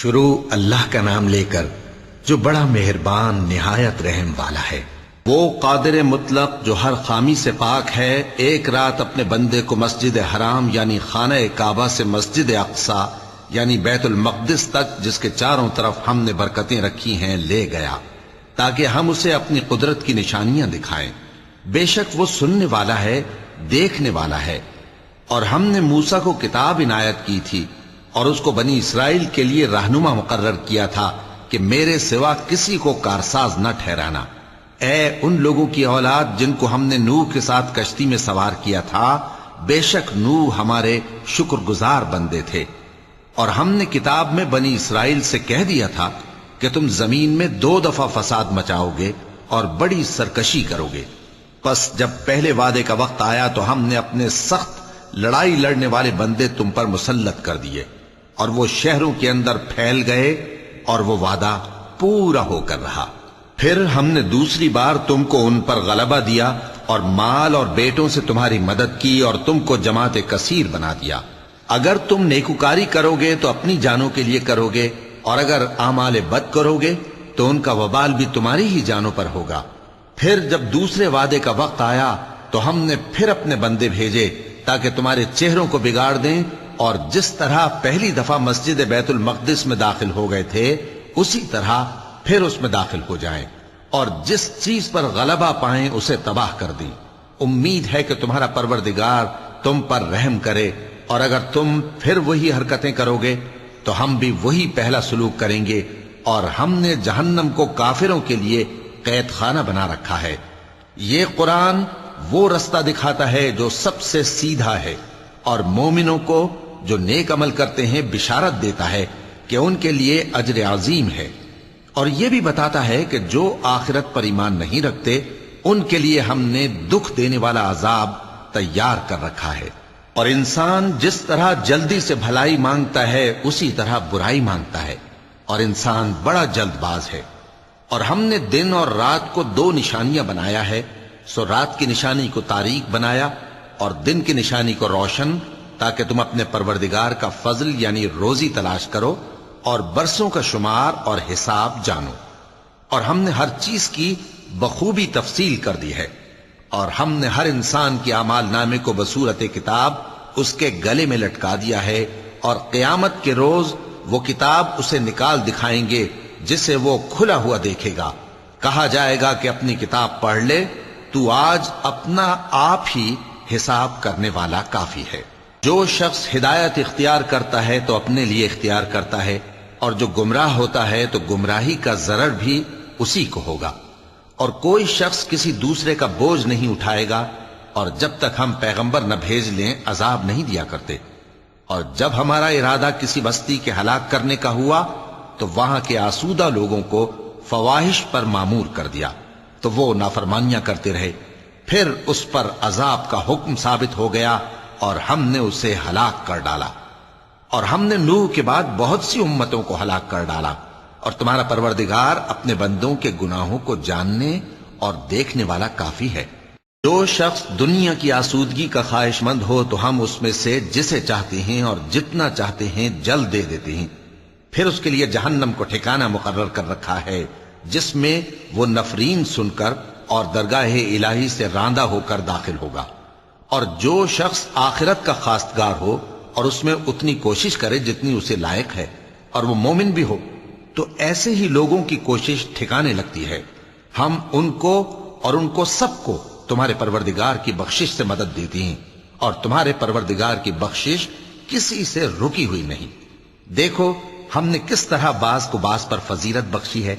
شروع اللہ کا نام لے کر جو بڑا مہربان نہایت رحم والا ہے۔ وہ قادر مطلق جو ہر خامی سے پاک ہے، ایک رات اپنے بندے کو مسجد حرام یعنی خانہ کعبہ سے مسجد اقصی یعنی بیت المقدس تک، جس کے چاروں طرف ہم نے برکتیں رکھی ہیں، لے گیا تاکہ ہم اسے اپنی قدرت کی نشانیاں دکھائیں۔ بے شک وہ سننے والا ہے، دیکھنے والا ہے۔ اور ہم نے موسیٰ کو کتاب عنایت کی تھی اور اس کو بنی اسرائیل کے لیے رہنما مقرر کیا تھا کہ میرے سوا کسی کو کارساز نہ ٹھہرانا۔ اے ان لوگوں کی اولاد جن کو ہم نے نوح کے ساتھ کشتی میں سوار کیا تھا، بے شک نوح ہمارے شکر گزار بندے تھے۔ اور ہم نے کتاب میں بنی اسرائیل سے کہہ دیا تھا کہ تم زمین میں 2 دفعہ فساد مچاؤ گے اور بڑی سرکشی کرو گے۔ پس جب پہلے وعدے کا وقت آیا تو ہم نے اپنے سخت لڑائی لڑنے والے بندے تم پر مسلط کر دیے، اور وہ شہروں کے اندر پھیل گئے اور وہ وعدہ پورا ہو کر رہا۔ پھر ہم نے دوسری بار تم کو ان پر غلبہ دیا اور مال اور بیٹوں سے تمہاری مدد کی اور تم کو جماعت کثیر بنا دیا۔ اگر تم نیکوکاری کرو گے تو اپنی جانوں کے لیے کرو گے، اور اگر اعمال بد کرو گے تو ان کا وبال بھی تمہاری ہی جانوں پر ہوگا۔ پھر جب دوسرے وعدے کا وقت آیا تو ہم نے پھر اپنے بندے بھیجے تاکہ تمہارے چہروں کو بگاڑ دیں، اور جس طرح پہلی دفعہ مسجد بیت المقدس میں داخل ہو گئے تھے اسی طرح پھر اس میں داخل ہو جائیں، اور جس چیز پر غلبہ پائیں اسے تباہ کر دیں۔ امید ہے کہ تمہارا پروردگار تم پر رحم کرے، اور اگر تم پھر وہی حرکتیں کرو گے تو ہم بھی وہی پہلا سلوک کریں گے، اور ہم نے جہنم کو کافروں کے لیے قید خانہ بنا رکھا ہے۔ یہ قرآن وہ رستہ دکھاتا ہے جو سب سے سیدھا ہے، اور مومنوں کو جو نیک عمل کرتے ہیں بشارت دیتا ہے کہ ان کے لیے اجر عظیم ہے، اور یہ بھی بتاتا ہے کہ جو آخرت پر ایمان نہیں رکھتے ان کے لیے ہم نے دکھ دینے والا عذاب تیار کر رکھا ہے۔ اور انسان جس طرح جلدی سے بھلائی مانگتا ہے اسی طرح برائی مانگتا ہے، اور انسان بڑا جلد باز ہے۔ اور ہم نے دن اور رات کو 2 نشانیاں بنایا ہے، سو رات کی نشانی کو تاریک بنایا اور دن کی نشانی کو روشن، تاکہ تم اپنے پروردگار کا فضل یعنی روزی تلاش کرو اور برسوں کا شمار اور حساب جانو۔ اور ہم نے ہر چیز کی بخوبی تفصیل کر دی ہے، اور ہم نے ہر انسان کے اعمال نامے کو بصورت کتاب اس کے گلے میں لٹکا دیا ہے، اور قیامت کے روز وہ کتاب اسے نکال دکھائیں گے جسے وہ کھلا ہوا دیکھے گا۔ کہا جائے گا کہ اپنی کتاب پڑھ لے، تو آج اپنا آپ ہی حساب کرنے والا کافی ہے۔ جو شخص ہدایت اختیار کرتا ہے تو اپنے لیے اختیار کرتا ہے، اور جو گمراہ ہوتا ہے تو گمراہی کا ضرر بھی اسی کو ہوگا۔ اور کوئی شخص کسی دوسرے کا بوجھ نہیں اٹھائے گا، اور جب تک ہم پیغمبر نہ بھیج لیں عذاب نہیں دیا کرتے۔ اور جب ہمارا ارادہ کسی بستی کے ہلاک کرنے کا ہوا تو وہاں کے آسودہ لوگوں کو فواحش پر معمور کر دیا، تو وہ نافرمانیاں کرتے رہے۔ پھر اس پر عذاب کا حکم ثابت ہو گیا اور ہم نے اسے ہلاک کر ڈالا۔ اور ہم نے نوح کے بعد بہت سی امتوں کو ہلاک کر ڈالا، اور تمہارا پروردگار اپنے بندوں کے گناہوں کو جاننے اور دیکھنے والا کافی ہے۔ جو شخص دنیا کی آسودگی کا خواہش مند ہو تو ہم اس میں سے جسے چاہتے ہیں اور جتنا چاہتے ہیں جلد دے دیتے ہیں۔ پھر اس کے لیے جہنم کو ٹھکانہ مقرر کر رکھا ہے، جس میں وہ نفرین سن کر اور درگاہ الہی سے راندہ ہو کر داخل ہوگا۔ اور جو شخص آخرت کا خواستگار ہو اور اس میں اتنی کوشش کرے جتنی اسے لائق ہے، اور وہ مومن بھی ہو، تو ایسے ہی لوگوں کی کوشش ٹھکانے لگتی ہے۔ ہم ان کو اور ان کو سب کو تمہارے پروردگار کی بخشش سے مدد دیتی ہیں، اور تمہارے پروردگار کی بخشش کسی سے رکی ہوئی نہیں۔ دیکھو ہم نے کس طرح بعض کو بعض پر فضیلت بخشی ہے،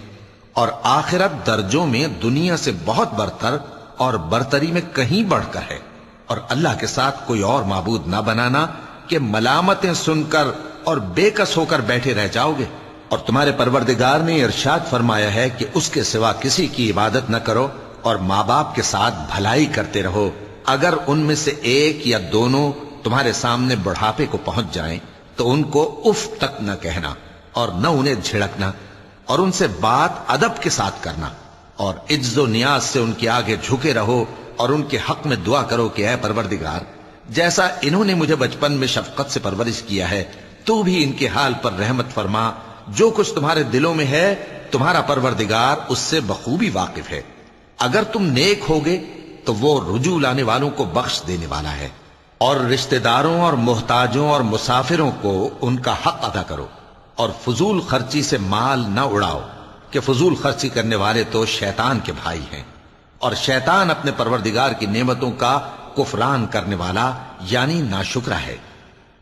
اور آخرت درجوں میں دنیا سے بہت برتر اور برتری میں کہیں بڑھ کر ہے۔ اور اللہ کے ساتھ کوئی اور معبود نہ بنانا کہ ملامتیں سن کر اور بے کس ہو کر بیٹھے رہ جاؤ گے۔ اور تمہارے پروردگار نے ارشاد فرمایا ہے کہ اس کے سوا کسی کی عبادت نہ کرو، اور ماں باپ کے ساتھ بھلائی کرتے رہو۔ اگر ان میں سے ایک یا دونوں تمہارے سامنے بڑھاپے کو پہنچ جائیں تو ان کو اف تک نہ کہنا، اور نہ انہیں جھڑکنا، اور ان سے بات ادب کے ساتھ کرنا، اور عجز و نیاز سے ان کے آگے جھکے رہو، اور ان کے حق میں دعا کرو کہ اے پروردگار، جیسا انہوں نے مجھے بچپن میں شفقت سے پرورش کیا ہے تو بھی ان کے حال پر رحمت فرما جو کچھ تمہارے دلوں میں ہے تمہارا پروردگار اس سے بخوبی واقف ہے۔ اگر تم نیک ہوگے تو وہ رجوع لانے والوں کو بخش دینے والا ہے، اور رشتہ داروں اور محتاجوں اور مسافروں کو ان کا حق ادا کرو، اور فضول خرچی سے مال نہ اڑاؤ کہ فضول خرچی کرنے والے تو شیطان کے بھائی ہیں، اور شیطان اپنے پروردگار کی نعمتوں کا کفران کرنے والا یعنی ناشکرا ہے۔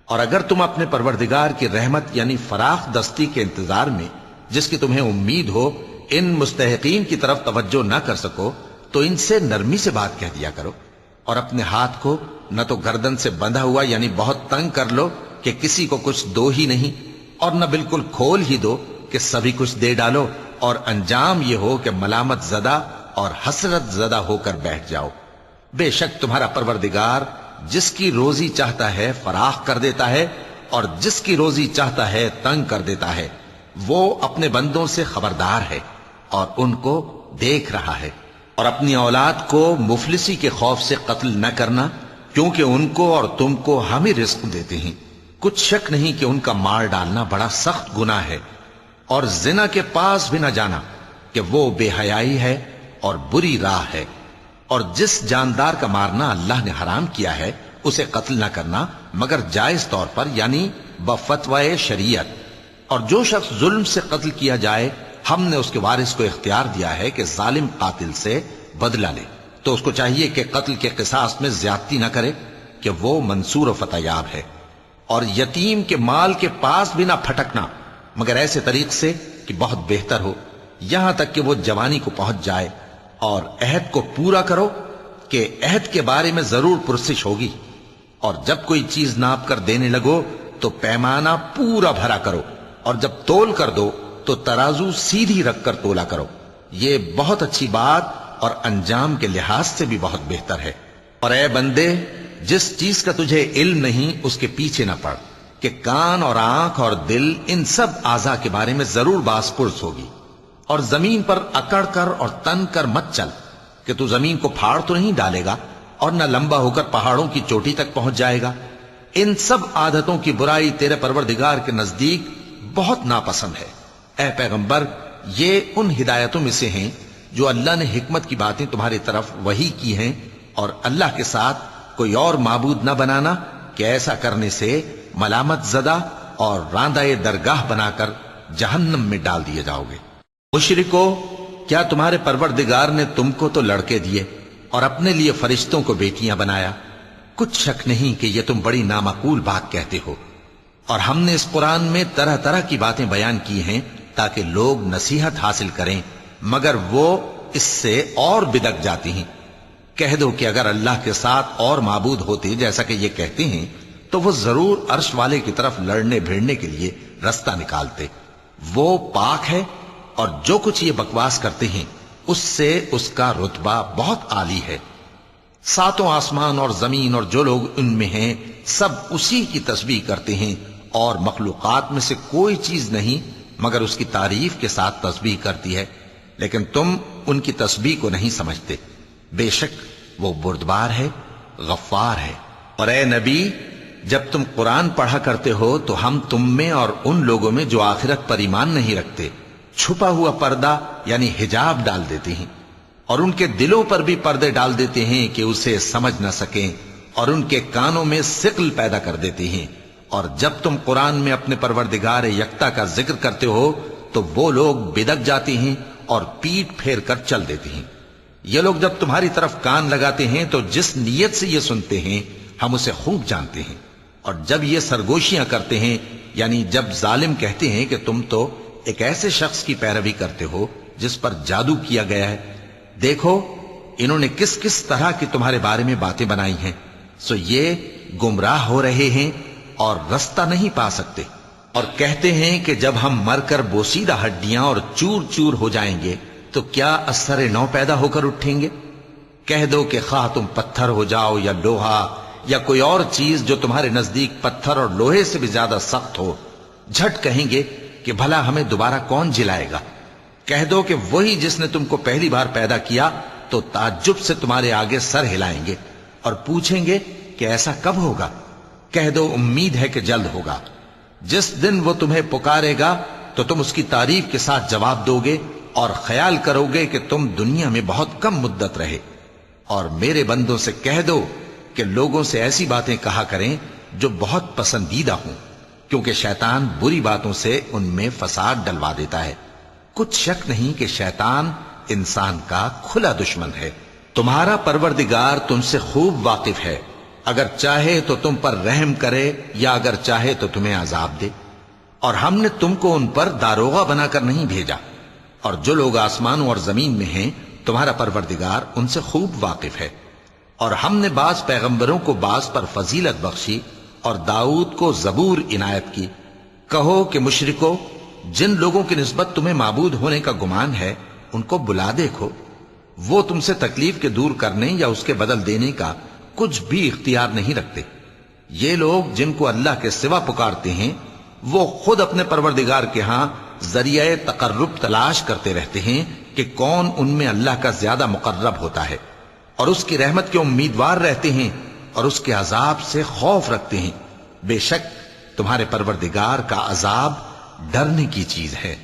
اور اگر تم اپنے پروردگار کی رحمت یعنی فراخ دستی کے انتظار میں جس کی تمہیں امید ہو ان مستحقین کی طرف توجہ نہ کر سکو تو ان سے نرمی سے بات کہہ دیا کرو، اور اپنے ہاتھ کو نہ تو گردن سے بندھا ہوا یعنی بہت تنگ کر لو کہ کسی کو کچھ دو ہی نہیں، اور نہ بالکل کھول ہی دو کہ سبھی کچھ دے ڈالو، اور انجام یہ ہو کہ ملامت زدہ اور حسرت زدہ ہو کر بیٹھ جاؤ۔ بے شک تمہارا پروردگار جس کی روزی چاہتا ہے فراخ کر دیتا ہے، اور جس کی روزی چاہتا ہے تنگ کر دیتا ہے۔ وہ اپنے بندوں سے خبردار ہے اور ان کو دیکھ رہا ہے۔ اور اپنی اولاد کو مفلسی کے خوف سے قتل نہ کرنا، کیونکہ ان کو اور تم کو ہم ہی رزق دیتے ہیں۔ کچھ شک نہیں کہ ان کا مار ڈالنا بڑا سخت گناہ ہے، اور زنا کے پاس بھی نہ جانا کہ وہ بے حیائی ہے اور بری راہ ہے۔ اور جس جاندار کا مارنا اللہ نے حرام کیا ہے اسے قتل نہ کرنا مگر جائز طور پر یعنی بفتوائے شریعت۔ اور جو شخص ظلم سے قتل کیا جائے ہم نے اس کے وارث کو اختیار دیا ہے کہ ظالم قاتل سے بدلہ لے، تو اس کو چاہیے کہ قتل کے قصاص میں زیادتی نہ کرے کہ وہ منصور و فتح یاب ہے۔ اور یتیم کے مال کے پاس بھی نہ پھٹکنا مگر ایسے طریق سے کہ بہت بہتر ہو، یہاں تک کہ وہ جوانی کو پہنچ جائے، اور عہد کو پورا کرو کہ عہد کے بارے میں ضرور پرسش ہوگی۔ اور جب کوئی چیز ناپ کر دینے لگو تو پیمانہ پورا بھرا کرو، اور جب تول کر دو تو ترازو سیدھی رکھ کر تولا کرو، یہ بہت اچھی بات اور انجام کے لحاظ سے بھی بہت بہتر ہے۔ اور اے بندے، جس چیز کا تجھے علم نہیں اس کے پیچھے نہ پڑ کہ کان اور آنکھ اور دل ان سب اعضاء کے بارے میں ضرور باز پرس ہوگی۔ اور زمین پر اکڑ کر اور تن کر مت چل کہ تو زمین کو پھاڑ تو نہیں ڈالے گا اور نہ لمبا ہو کر پہاڑوں کی چوٹی تک پہنچ جائے گا۔ ان سب عادتوں کی برائی تیرے پروردگار کے نزدیک بہت ناپسند ہے۔ اے پیغمبر، یہ ان ہدایتوں میں سے ہیں جو اللہ نے حکمت کی باتیں تمہاری طرف وحی کی ہیں، اور اللہ کے ساتھ کوئی اور معبود نہ بنانا کہ ایسا کرنے سے ملامت زدہ اور راندہ درگاہ بنا کر جہنم میں ڈال دیے جاؤ گے۔ مشرکو، کیا تمہارے پروردگار نے تم کو تو لڑکے دیے اور اپنے لیے فرشتوں کو بیٹیاں بنایا؟ کچھ شک نہیں کہ یہ تم بڑی نامعقول بات کہتے ہو، اور ہم نے اس قرآن میں طرح طرح کی باتیں بیان کی ہیں تاکہ لوگ نصیحت حاصل کریں، مگر وہ اس سے اور بدک جاتی ہیں۔ کہہ دو کہ اگر اللہ کے ساتھ اور معبود ہوتے جیسا کہ یہ کہتے ہیں تو وہ ضرور عرش والے کی طرف لڑنے بھیڑنے کے لیے رستہ نکالتے۔ وہ پاک ہے، اور جو کچھ یہ بکواس کرتے ہیں اس سے اس کا رتبہ بہت عالی ہے۔ ساتوں آسمان اور زمین اور جو لوگ ان میں ہیں سب اسی کی تسبیح کرتے ہیں، اور مخلوقات میں سے کوئی چیز نہیں مگر اس کی تعریف کے ساتھ تسبیح کرتی ہے، لیکن تم ان کی تسبیح کو نہیں سمجھتے۔ بے شک وہ بردبار ہے، غفار ہے۔ اور اے نبی، جب تم قرآن پڑھا کرتے ہو تو ہم تم میں اور ان لوگوں میں جو آخرت پر ایمان نہیں رکھتے چھپا ہوا پردہ یعنی حجاب ڈال دیتے ہیں، اور ان کے دلوں پر بھی پردے ڈال دیتے ہیں کہ اسے سمجھ نہ سکیں، اور ان کے کانوں میں ثقل پیدا کر دیتے ہیں۔ اور جب تم قرآن میں اپنے پروردگار یکتا کا ذکر کرتے ہو تو وہ لوگ بدک جاتے ہیں اور پیٹ پھیر کر چل دیتے ہیں۔ یہ لوگ جب تمہاری طرف کان لگاتے ہیں تو جس نیت سے یہ سنتے ہیں ہم اسے خوب جانتے ہیں، اور جب یہ سرگوشیاں کرتے ہیں یعنی جب ظالم کہتے ہیں کہ تم تو ایک ایسے شخص کی پیروی کرتے ہو جس پر جادو کیا گیا ہے، دیکھو انہوں نے کس کس طرح کی تمہارے بارے میں باتیں بنائی ہیں، سو یہ گمراہ ہو رہے ہیں اور رستہ نہیں پا سکتے۔ اور کہتے ہیں کہ جب ہم مر کر بوسیدہ ہڈیاں اور چور چور ہو جائیں گے تو کیا اثر نو پیدا ہو کر اٹھیں گے؟ کہہ دو کہ خواہ تم پتھر ہو جاؤ یا لوہا یا کوئی اور چیز جو تمہارے نزدیک پتھر اور لوہے سے بھی زیادہ سخت ہو، جھٹ کہیں گے کہ بھلا ہمیں دوبارہ کون جلائے گا؟ کہہ دو کہ وہی جس نے تم کو پہلی بار پیدا کیا تو تعجب سے تمہارے آگے سر ہلائیں گے اور پوچھیں گے کہ ایسا کب ہوگا؟ کہہ دو امید ہے کہ جلد ہوگا۔ جس دن وہ تمہیں پکارے گا تو تم اس کی تعریف کے ساتھ جواب دو گے اور خیال کرو گے کہ تم دنیا میں بہت کم مدت رہے۔ اور میرے بندوں سے کہہ دو کہ لوگوں سے ایسی باتیں کہا کریں جو بہت پسندیدہ ہوں، کیونکہ شیطان بری باتوں سے ان میں فساد ڈلوا دیتا ہے۔ کچھ شک نہیں کہ شیطان انسان کا کھلا دشمن ہے۔ تمہارا پروردگار تم سے خوب واقف ہے، اگر چاہے تو تم پر رحم کرے یا اگر چاہے تو تمہیں عذاب دے۔ اور ہم نے تم کو ان پر داروغہ بنا کر نہیں بھیجا، اور جو لوگ آسمانوں اور زمین میں ہیں تمہارا پروردگار ان سے خوب واقف ہے۔ اور ہم نے بعض پیغمبروں کو بعض پر فضیلت بخشی اور داؤد کو زبور عنایت کی۔ کہو کہ مشرکو، جن لوگوں کی نسبت تمہیں معبود ہونے کا گمان ہے ان کو بلا دیکھو، وہ تم سے تکلیف کے دور کرنے یا اس کے بدل دینے کا کچھ بھی اختیار نہیں رکھتے۔ یہ لوگ جن کو اللہ کے سوا پکارتے ہیں وہ خود اپنے پروردگار کے ہاں ذریعہ تقرب تلاش کرتے رہتے ہیں کہ کون ان میں اللہ کا زیادہ مقرب ہوتا ہے، اور اس کی رحمت کے امیدوار رہتے ہیں اور اس کے عذاب سے خوف رکھتے ہیں۔ بے شک تمہارے پروردگار کا عذاب ڈرنے کی چیز ہے۔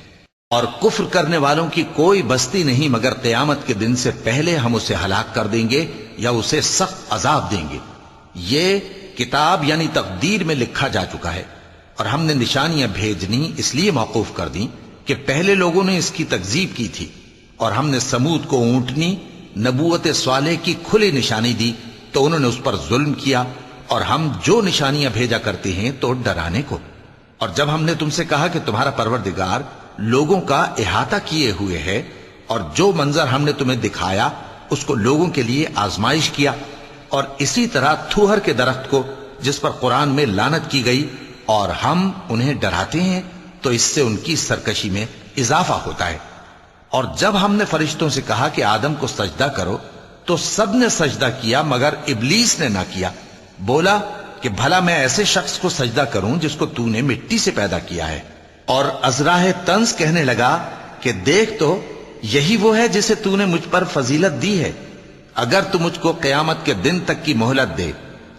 اور کفر کرنے والوں کی کوئی بستی نہیں مگر قیامت کے دن سے پہلے ہم اسے ہلاک کر دیں گے یا اسے سخت عذاب دیں گے۔ یہ کتاب یعنی تقدیر میں لکھا جا چکا ہے، اور ہم نے نشانیاں بھیجنی اس لیے موقوف کر دیں کہ پہلے لوگوں نے اس کی تکذیب کی تھی، اور ہم نے سمود کو اونٹنی نبوت صالح کی کھلی نشانی دی تو انہوں نے اس پر ظلم کیا، اور ہم جو نشانیاں بھیجا کرتے ہیں تو ڈرانے کو۔ اور جب ہم نے تم سے کہا کہ تمہارا پروردگار لوگوں کا احاطہ کیے ہوئے ہے، اور جو منظر ہم نے تمہیں دکھایا اس کو لوگوں کے لیے آزمائش کیا، اور اسی طرح تھوہر کے درخت کو جس پر قرآن میں لعنت کی گئی، اور ہم انہیں ڈراتے ہیں تو اس سے ان کی سرکشی میں اضافہ ہوتا ہے۔ اور جب ہم نے فرشتوں سے کہا کہ آدم کو سجدہ کرو تو سب نے سجدہ کیا مگر ابلیس نے نہ کیا، بولا کہ بھلا میں ایسے شخص کو سجدہ کروں جس کو تو نے مٹی سے پیدا کیا ہے۔ اور ازراہ طنز کہنے لگا کہ دیکھ تو یہی وہ ہے جسے تو نے مجھ پر فضیلت دی ہے، اگر تو مجھ کو قیامت کے دن تک کی مہلت دے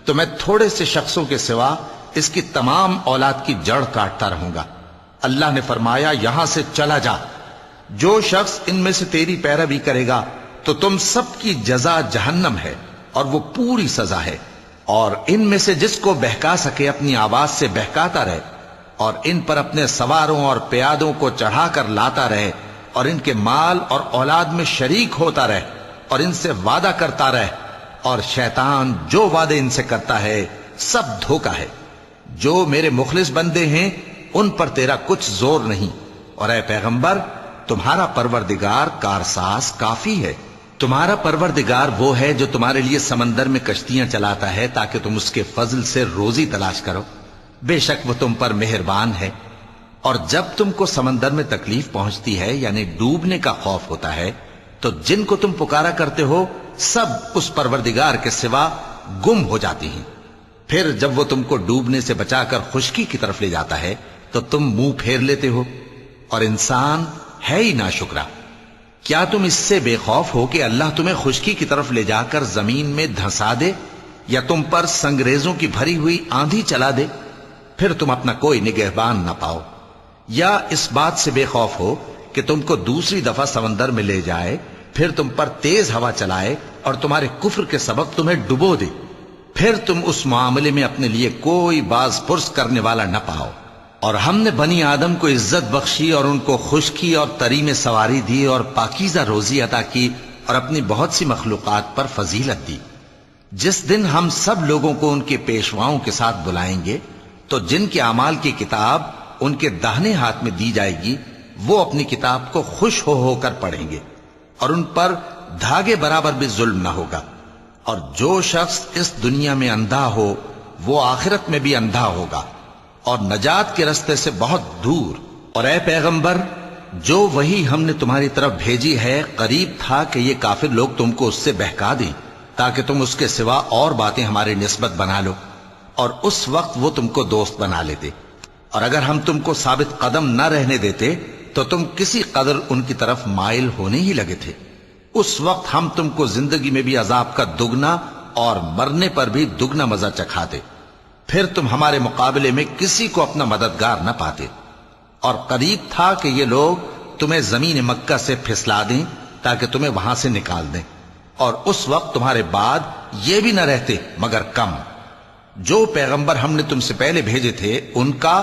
تو میں تھوڑے سے شخصوں کے سوا اس کی تمام اولاد کی جڑ کاٹتا رہوں گا۔ اللہ نے فرمایا یہاں سے چلا جا، جو شخص ان میں سے تیری پیروی کرے گا تو تم سب کی جزا جہنم ہے اور وہ پوری سزا ہے، اور ان میں سے جس کو بہکا سکے اپنی آواز سے بہکاتا رہے، اور ان پر اپنے سواروں اور پیادوں کو چڑھا کر لاتا رہے، اور ان کے مال اور اولاد میں شریک ہوتا رہے، اور ان سے وعدہ کرتا رہے، اور شیطان جو وعدے ان سے کرتا ہے سب دھوکہ ہے۔ جو میرے مخلص بندے ہیں ان پر تیرا کچھ زور نہیں، اور اے پیغمبر تمہارا پروردگار کارساز کافی ہے۔ تمہارا پروردگار وہ ہے جو تمہارے لیے سمندر میں کشتیاں چلاتا ہے تاکہ تم اس کے فضل سے روزی تلاش کرو، بے شک وہ تم پر مہربان ہے۔ اور جب تم کو سمندر میں تکلیف پہنچتی ہے یعنی ڈوبنے کا خوف ہوتا ہے تو جن کو تم پکارا کرتے ہو سب اس پروردگار کے سوا گم ہو جاتی ہیں۔ پھر جب وہ تم کو ڈوبنے سے بچا کر خشکی کی طرف لے جاتا ہے تو تم منہ پھیر لیتے ہو، اور انسان ہے ہی ناشکرا۔ کیا تم اس سے بے خوف ہو کہ اللہ تمہیں خشکی کی طرف لے جا کر زمین میں دھنسا دے یا تم پر سنگریزوں کی بھری ہوئی آندھی چلا دے، پھر تم اپنا کوئی نگہبان نہ پاؤ؟ یا اس بات سے بے خوف ہو کہ تم کو دوسری دفعہ سمندر میں لے جائے، پھر تم پر تیز ہوا چلائے اور تمہارے کفر کے سبب تمہیں ڈبو دے، پھر تم اس معاملے میں اپنے لیے کوئی باز پرس کرنے والا نہ پاؤ؟ اور ہم نے بنی آدم کو عزت بخشی اور ان کو خشکی اور تری میں سواری دی اور پاکیزہ روزی عطا کی اور اپنی بہت سی مخلوقات پر فضیلت دی۔ جس دن ہم سب لوگوں کو ان کے پیشواؤں کے ساتھ بلائیں گے تو جن کے اعمال کی کتاب ان کے داہنے ہاتھ میں دی جائے گی وہ اپنی کتاب کو خوش ہو کر پڑھیں گے، اور ان پر دھاگے برابر بھی ظلم نہ ہوگا۔ اور جو شخص اس دنیا میں اندھا ہو وہ آخرت میں بھی اندھا ہوگا اور نجات کے رستے سے بہت دور۔ اور اے پیغمبر جو وہی ہم نے تمہاری طرف بھیجی ہے قریب تھا کہ یہ کافر لوگ تم کو اس سے بہکا دیں تاکہ تم اس کے سوا اور باتیں ہماری نسبت بنا لو، اور اس وقت وہ تم کو دوست بنا لیتے، اور اگر ہم تم کو ثابت قدم نہ رہنے دیتے تو تم کسی قدر ان کی طرف مائل ہونے ہی لگے تھے۔ اس وقت ہم تم کو زندگی میں بھی عذاب کا دگنا اور مرنے پر بھی دگنا مزہ چکھاتے، پھر تم ہمارے مقابلے میں کسی کو اپنا مددگار نہ پاتے۔ اور قریب تھا کہ یہ لوگ تمہیں زمین مکہ سے پھسلا دیں تاکہ تمہیں وہاں سے نکال دیں، اور اس وقت تمہارے بعد یہ بھی نہ رہتے مگر کم۔ جو پیغمبر ہم نے تم سے پہلے بھیجے تھے ان کا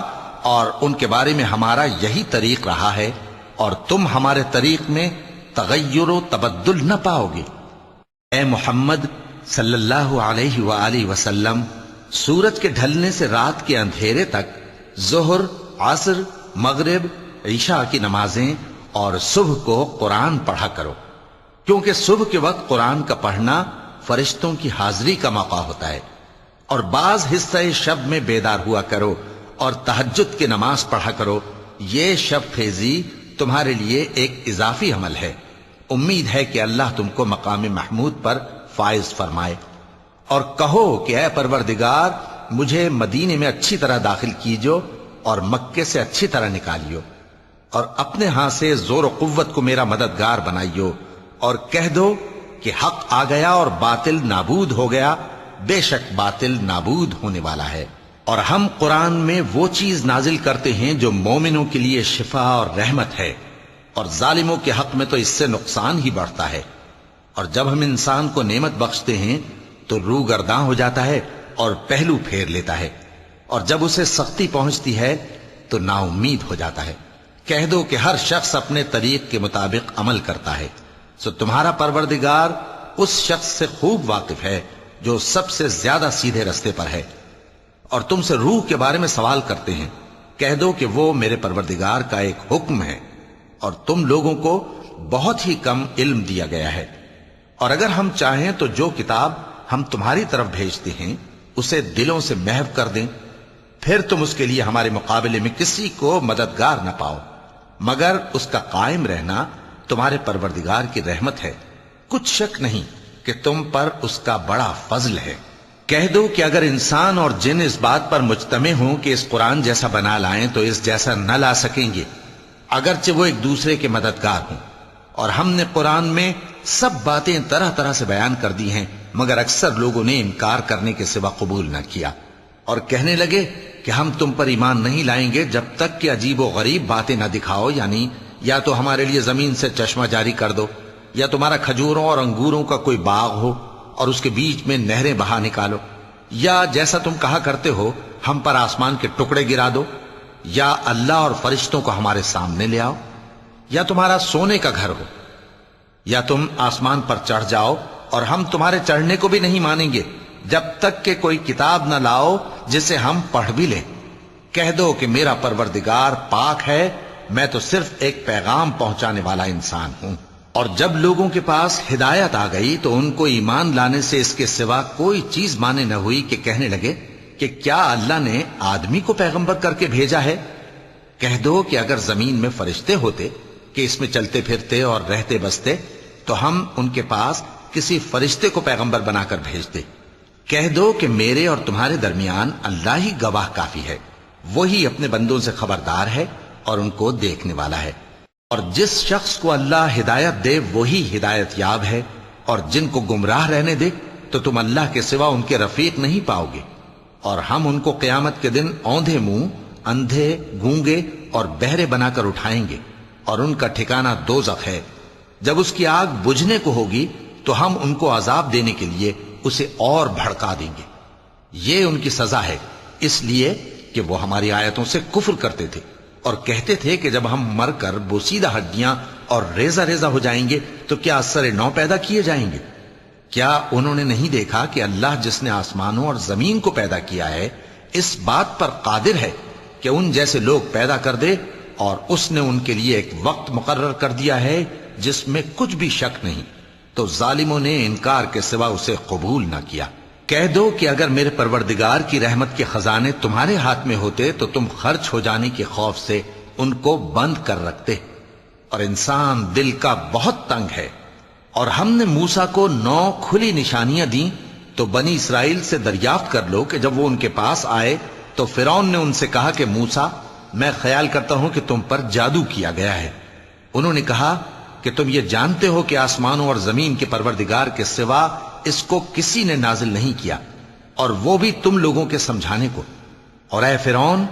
اور ان کے بارے میں ہمارا یہی طریق رہا ہے، اور تم ہمارے طریق میں تغیر و تبدل نہ پاؤ گے۔ اے محمد صلی اللہ علیہ وآلہ وسلم، سورج کے ڈھلنے سے رات کے اندھیرے تک ظہر، عصر، مغرب، عشاء کی نمازیں اور صبح کو قرآن پڑھا کرو، کیونکہ صبح کے وقت قرآن کا پڑھنا فرشتوں کی حاضری کا موقع ہوتا ہے، اور بعض حصہ شب میں بیدار ہوا کرو اور تہجد کی نماز پڑھا کرو۔ یہ شب خیزی تمہارے لیے ایک اضافی عمل ہے۔ امید ہے کہ اللہ تم کو مقام محمود پر فائز فرمائے۔ اور کہو کہ اے پروردگار، مجھے مدینے میں اچھی طرح داخل کیجو اور مکے سے اچھی طرح نکالیو، اور اپنے ہاں سے زور و قوت کو میرا مددگار بنائیو، اور کہہ دو کہ حق آ گیا اور باطل نابود ہو گیا، بے شک باطل نابود ہونے والا ہے۔ اور ہم قرآن میں وہ چیز نازل کرتے ہیں جو مومنوں کے لیے شفا اور رحمت ہے، اور ظالموں کے حق میں تو اس سے نقصان ہی بڑھتا ہے۔ اور جب ہم انسان کو نعمت بخشتے ہیں تو روح گرداں ہو جاتا ہے اور پہلو پھیر لیتا ہے، اور جب اسے سختی پہنچتی ہے تو نا امید ہو جاتا ہے۔ کہہ دو کہ ہر شخص اپنے طریق کے مطابق عمل کرتا ہے، سو تمہارا پروردگار اس شخص سے خوب واقف ہے جو سب سے زیادہ سیدھے رستے پر ہے۔ اور تم سے روح کے بارے میں سوال کرتے ہیں، کہہ دو کہ وہ میرے پروردگار کا ایک حکم ہے، اور تم لوگوں کو بہت ہی کم علم دیا گیا ہے۔ اور اگر ہم چاہیں تو جو کتاب ہم تمہاری طرف بھیجتے ہیں اسے دلوں سے محو کر دیں، پھر تم اس کے لیے ہمارے مقابلے میں کسی کو مددگار نہ پاؤ، مگر اس کا قائم رہنا تمہارے پروردگار کی رحمت ہے۔ کچھ شک نہیں کہ تم پر اس کا بڑا فضل ہے۔ کہہ دو کہ اگر انسان اور جن اس بات پر مجتمع ہوں کہ اس قرآن جیسا بنا لائیں تو اس جیسا نہ لا سکیں گے، اگرچہ وہ ایک دوسرے کے مددگار ہوں۔ اور ہم نے قرآن میں سب باتیں طرح طرح سے بیان کر دی ہیں، مگر اکثر لوگوں نے انکار کرنے کے سوا قبول نہ کیا، اور کہنے لگے کہ ہم تم پر ایمان نہیں لائیں گے جب تک کہ عجیب و غریب باتیں نہ دکھاؤ، یعنی یا تو ہمارے لیے زمین سے چشمہ جاری کر دو، یا تمہارا کھجوروں اور انگوروں کا کوئی باغ ہو اور اس کے بیچ میں نہریں بہا نکالو، یا جیسا تم کہا کرتے ہو ہم پر آسمان کے ٹکڑے گرا دو، یا اللہ اور فرشتوں کو ہمارے سامنے لے آؤ، یا تمہارا سونے کا گھر ہو، یا تم آسمان پر چڑھ جاؤ، اور ہم تمہارے چڑھنے کو بھی نہیں مانیں گے جب تک کہ کوئی کتاب نہ لاؤ جسے ہم پڑھ بھی لیں۔ کہہ دو کہ میرا پروردگار پاک ہے، میں تو صرف ایک پیغام پہنچانے والا انسان ہوں۔ اور جب لوگوں کے پاس ہدایت آ گئی تو ان کو ایمان لانے سے اس کے سوا کوئی چیز مانے نہ ہوئی کہ کہنے لگے کہ کیا اللہ نے آدمی کو پیغمبر کر کے بھیجا ہے؟ کہہ دو کہ اگر زمین میں فرشتے ہوتے کہ اس میں چلتے پھرتے اور رہتے بستے تو ہم ان کے پاس کسی فرشتے کو پیغمبر بنا کر بھیجتے۔ کہہ دو کہ میرے اور تمہارے درمیان اللہ ہی گواہ کافی ہے، وہی اپنے بندوں سے خبردار ہے اور ان کو دیکھنے والا ہے۔ اور جس شخص کو اللہ ہدایت دے وہی ہدایت یاب ہے، اور جن کو گمراہ رہنے دے تو تم اللہ کے سوا ان کے رفیق نہیں پاؤ گے۔ اور ہم ان کو قیامت کے دن اوندھے منہ، اندھے، گونگے اور بہرے بنا کر اٹھائیں گے، اور ان کا ٹھکانہ دوزخ ہے۔ جب اس کی آگ بجھنے کو ہوگی تو ہم ان کو عذاب دینے کے لیے اسے اور بھڑکا دیں گے۔ یہ ان کی سزا ہے، اس لیے کہ وہ ہماری آیتوں سے کفر کرتے تھے اور کہتے تھے کہ جب ہم مر کر بوسیدہ ہڈیاں اور ریزہ ریزہ ہو جائیں گے تو کیا اثر نو پیدا کیے جائیں گے؟ کیا انہوں نے نہیں دیکھا کہ اللہ جس نے آسمانوں اور زمین کو پیدا کیا ہے اس بات پر قادر ہے کہ ان جیسے لوگ پیدا کر دے، اور اس نے ان کے لیے ایک وقت مقرر کر دیا ہے جس میں کچھ بھی شک نہیں، تو ظالموں نے انکار کے سوا اسے قبول نہ کیا۔ کہہ دو کہ اگر میرے پروردگار کی رحمت کے خزانے تمہارے ہاتھ میں ہوتے تو تم خرچ ہو جانے کے خوف سے ان کو بند کر رکھتے، اور انسان دل کا بہت تنگ ہے۔ اور ہم نے موسیٰ کو 9 کھلی نشانیاں دیں تو بنی اسرائیل سے دریافت کر لو کہ جب وہ ان کے پاس آئے تو فرعون نے ان سے کہا کہ موسیٰ، میں خیال کرتا ہوں کہ تم پر جادو کیا گیا ہے۔ انہوں نے کہا کہ تم یہ جانتے ہو کہ آسمانوں اور زمین کے پروردگار کے سوا اس کو کسی نے نازل نہیں کیا، اور وہ بھی تم لوگوں کے سمجھانے کو۔ اور اے فرعون،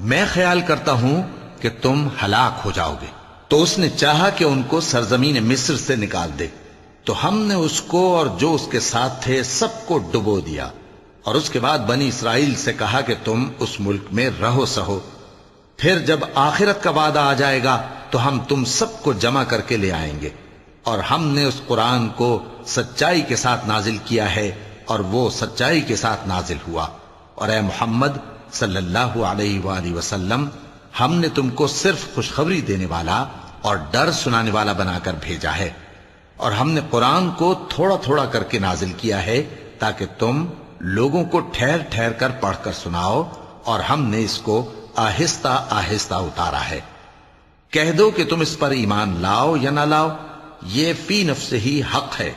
میں خیال کرتا ہوں کہ تم ہلاک ہو جاؤ گے۔ تو اس نے چاہا کہ ان کو سرزمین مصر سے نکال دے، تو ہم نے اس کو اور جو اس کے ساتھ تھے سب کو ڈبو دیا، اور اس کے بعد بنی اسرائیل سے کہا کہ تم اس ملک میں رہو سہو، پھر جب آخرت کا وعدہ آ جائے گا تو ہم تم سب کو جمع کر کے لے آئیں گے۔ اور ہم نے اس قرآن کو سچائی کے ساتھ نازل کیا ہے، اور وہ سچائی کے ساتھ نازل ہوا۔ اور اے محمد صلی اللہ علیہ وآلہ وسلم، ہم نے تم کو صرف خوشخبری دینے والا اور ڈر سنانے والا بنا کر بھیجا ہے، اور ہم نے قرآن کو تھوڑا تھوڑا کر کے نازل کیا ہے تاکہ تم لوگوں کو ٹھہر ٹھہر کر پڑھ کر سناؤ، اور ہم نے اس کو آہستہ آہستہ اتارا ہے۔ کہہ دو کہ تم اس پر ایمان لاؤ یا نہ لاؤ، یہ فی نفس ہی حق ہے۔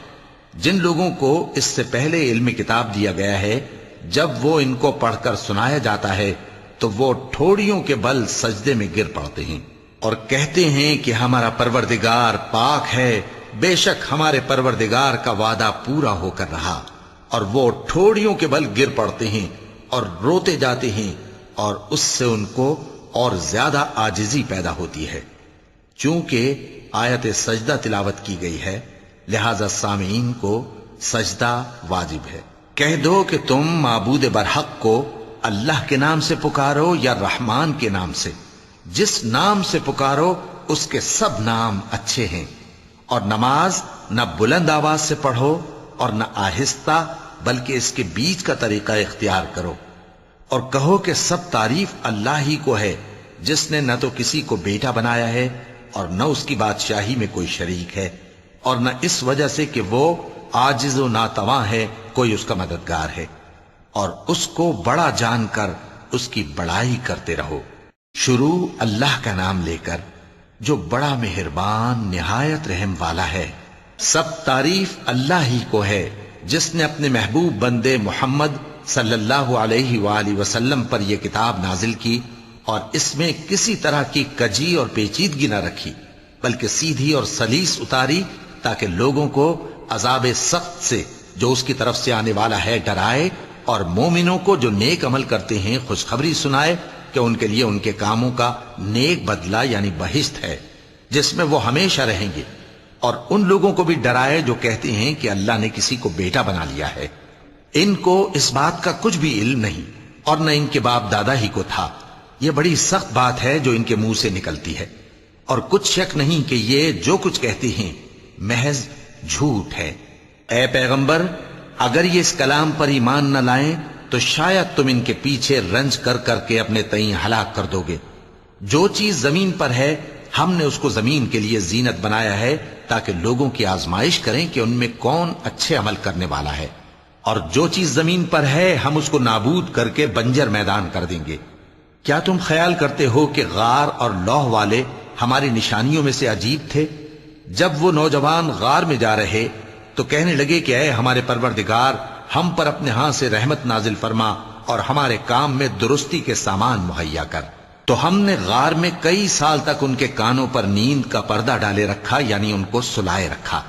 جن لوگوں کو اس سے پہلے علم کتاب دیا گیا ہے، جب وہ ان کو پڑھ کر سنایا جاتا ہے تو وہ ٹھوڑیوں کے بل سجدے میں گر پڑتے ہیں اور کہتے ہیں کہ ہمارا پروردگار پاک ہے، بے شک ہمارے پروردگار کا وعدہ پورا ہو کر رہا۔ اور وہ ٹھوڑیوں کے بل گر پڑتے ہیں اور روتے جاتے ہیں، اور اس سے ان کو اور زیادہ عاجزی پیدا ہوتی ہے۔ چونکہ آیت سجدہ تلاوت کی گئی ہے، لہذا سامعین کو سجدہ واجب ہے۔ کہہ دو کہ تم معبود برحق کو اللہ کے نام سے پکارو یا رحمان کے نام سے، جس نام سے پکارو اس کے سب نام اچھے ہیں، اور نماز نہ بلند آواز سے پڑھو اور نہ آہستہ، بلکہ اس کے بیچ کا طریقہ اختیار کرو، اور کہو کہ سب تعریف اللہ ہی کو ہے، جس نے نہ تو کسی کو بیٹا بنایا ہے اور نہ اس کی بادشاہی میں کوئی شریک ہے، اور نہ اس وجہ سے کہ وہ عاجز و ناتواں ہے کوئی اس کا مددگار ہے، اور اس کو بڑا جان کر اس کی بڑائی کرتے رہو۔ شروع اللہ کا نام لے کر جو بڑا مہربان نہایت رحم والا ہے۔ سب تعریف اللہ ہی کو ہے جس نے اپنے محبوب بندے محمد صلی اللہ علیہ وآلہ وسلم پر یہ کتاب نازل کی، اور اس میں کسی طرح کی کجی اور پیچیدگی نہ رکھی، بلکہ سیدھی اور سلیس اتاری تاکہ لوگوں کو عذاب سخت سے جو اس کی طرف سے آنے والا ہے ڈرائے، اور مومنوں کو جو نیک عمل کرتے ہیں خوشخبری سنائے کہ ان کے لیے ان کے کاموں کا نیک بدلہ یعنی بہشت ہے جس میں وہ ہمیشہ رہیں گے، اور ان لوگوں کو بھی ڈرائے جو کہتے ہیں کہ اللہ نے کسی کو بیٹا بنا لیا ہے۔ ان کو اس بات کا کچھ بھی علم نہیں، اور نہ ان کے باپ دادا ہی کو تھا۔ یہ بڑی سخت بات ہے جو ان کے منہ سے نکلتی ہے، اور کچھ شک نہیں کہ یہ جو کچھ کہتے ہیں محض جھوٹ ہے۔ اے پیغمبر، اگر یہ اس کلام پر ایمان نہ لائیں تو شاید تم ان کے پیچھے رنج کر کر کے اپنے تئیں ہلاک کر دو گے۔ جو چیز زمین پر ہے ہم نے اس کو زمین کے لیے زینت بنایا ہے تاکہ لوگوں کی آزمائش کریں کہ ان میں کون اچھے عمل کرنے والا ہے، اور جو چیز زمین پر ہے ہم اس کو نابود کر کے بنجر میدان کر دیں گے۔ کیا تم خیال کرتے ہو کہ غار اور لوح والے ہماری نشانیوں میں سے عجیب تھے؟ جب وہ نوجوان غار میں جا رہے تو کہنے لگے کہ اے ہمارے پروردگار، ہم پر اپنے ہاں سے رحمت نازل فرما اور ہمارے کام میں درستی کے سامان مہیا کر۔ تو ہم نے غار میں کئی سال تک ان کے کانوں پر نیند کا پردہ ڈالے رکھا، یعنی ان کو سلائے رکھا،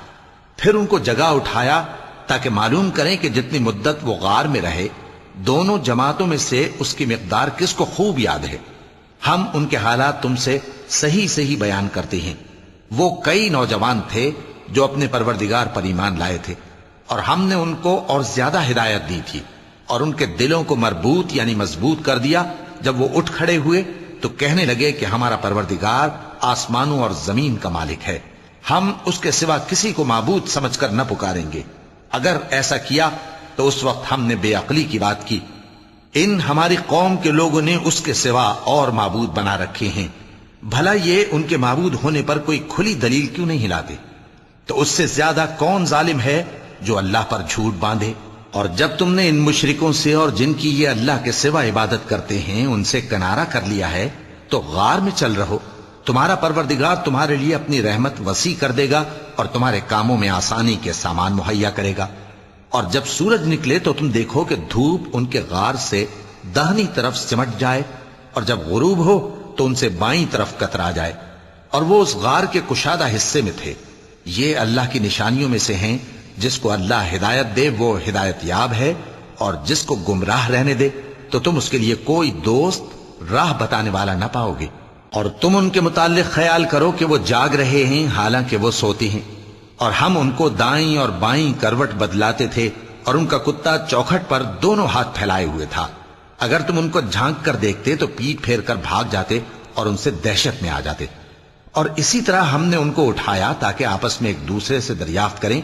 پھر ان کو جگا اٹھایا تاکہ معلوم کریں کہ جتنی مدت وہ غار میں رہے دونوں جماعتوں میں سے اس کی مقدار کس کو خوب یاد ہے۔ ہم ان کے حالات تم سے صحیح صحیح بیان کرتے ہیں۔ وہ کئی نوجوان تھے جو اپنے پروردگار پر ایمان لائے تھے، اور ہم نے ان کو اور زیادہ ہدایت دی تھی، اور ان کے دلوں کو مربوط یعنی مضبوط کر دیا۔ جب وہ اٹھ کھڑے ہوئے تو کہنے لگے کہ ہمارا پروردگار آسمانوں اور زمین کا مالک ہے، ہم اس کے سوا کسی کو معبود سمجھ کر نہ پکاریں گے۔ اگر ایسا کیا تو اس وقت ہم نے بے عقلی کی بات کی۔ ان ہماری قوم کے لوگوں نے اس کے سوا اور معبود بنا رکھے ہیں، بھلا یہ ان کے معبود ہونے پر کوئی کھلی دلیل کیوں نہیں لاتے؟ تو اس سے زیادہ کون ظالم ہے جو اللہ پر جھوٹ باندھے؟ اور جب تم نے ان مشرکوں سے اور جن کی یہ اللہ کے سوا عبادت کرتے ہیں ان سے کنارہ کر لیا ہے تو غار میں چل رہو، تمہارا پروردگار تمہارے لیے اپنی رحمت وسیع کر دے گا اور تمہارے کاموں میں آسانی کے سامان مہیا کرے گا۔ اور جب سورج نکلے تو تم دیکھو کہ دھوپ ان کے غار سے داہنی طرف سمٹ جائے، اور جب غروب ہو تو ان سے بائیں طرف کترا جائے، اور وہ اس غار کے کشادہ حصے میں تھے۔ یہ اللہ کی نشانیوں میں سے ہیں، جس کو اللہ ہدایت دے وہ ہدایت یاب ہے، اور جس کو گمراہ رہنے دے تو تم اس کے لیے کوئی دوست راہ بتانے والا نہ پاؤ گے۔ اور تم ان کے متعلق خیال کرو کہ وہ جاگ رہے ہیں حالانکہ وہ سوتے ہیں، اور ہم ان کو دائیں اور بائیں کروٹ بدلاتے تھے، اور ان کا کتا چوکھٹ پر دونوں ہاتھ پھیلائے ہوئے تھا۔ اگر تم ان کو جھانک کر دیکھتے تو پیٹ پھیر کر بھاگ جاتے اور ان سے دہشت میں آ جاتے۔ اور اسی طرح ہم نے ان کو اٹھایا تاکہ آپس میں ایک دوسرے سے دریافت کریں۔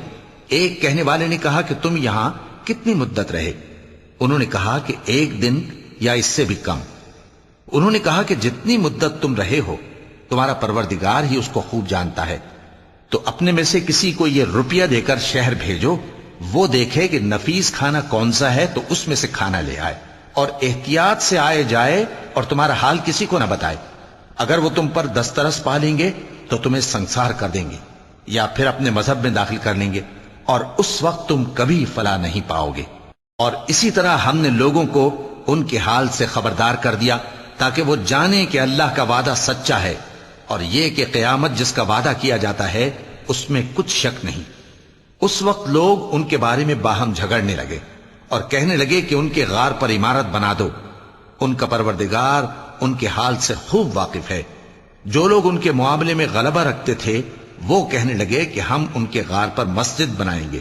ایک کہنے والے نے کہا کہ تم یہاں کتنی مدت رہے؟ انہوں نے کہا کہ 1 دن یا اس سے بھی کم۔ انہوں نے کہا کہ جتنی مدت تم رہے ہو تمہارا پروردگار ہی اس کو خوب جانتا ہے، تو اپنے میں سے کسی کو یہ روپیہ دے کر شہر بھیجو، وہ دیکھے کہ نفیس کھانا کون سا ہے تو اس میں سے کھانا لے آئے، اور احتیاط سے آئے جائے اور تمہارا حال کسی کو نہ بتائے۔ اگر وہ تم پر دسترس پا لیں گے تو تمہیں سنسار کر دیں گے یا پھر اپنے مذہب میں داخل کر لیں گے، اور اس وقت تم کبھی فلاح نہیں پاؤ گے۔ اور اسی طرح ہم نے لوگوں کو ان کے حال سے خبردار کر دیا تاکہ وہ جانیں کہ اللہ کا وعدہ سچا ہے، اور یہ کہ قیامت جس کا وعدہ کیا جاتا ہے اس میں کچھ شک نہیں۔ اس وقت لوگ ان کے بارے میں باہم جھگڑنے لگے اور کہنے لگے کہ ان کے غار پر عمارت بنا دو۔ ان کا پروردگار ان کے حال سے خوب واقف ہے۔ جو لوگ ان کے معاملے میں غلبہ رکھتے تھے وہ کہنے لگے کہ ہم ان کے غار پر مسجد بنائیں گے۔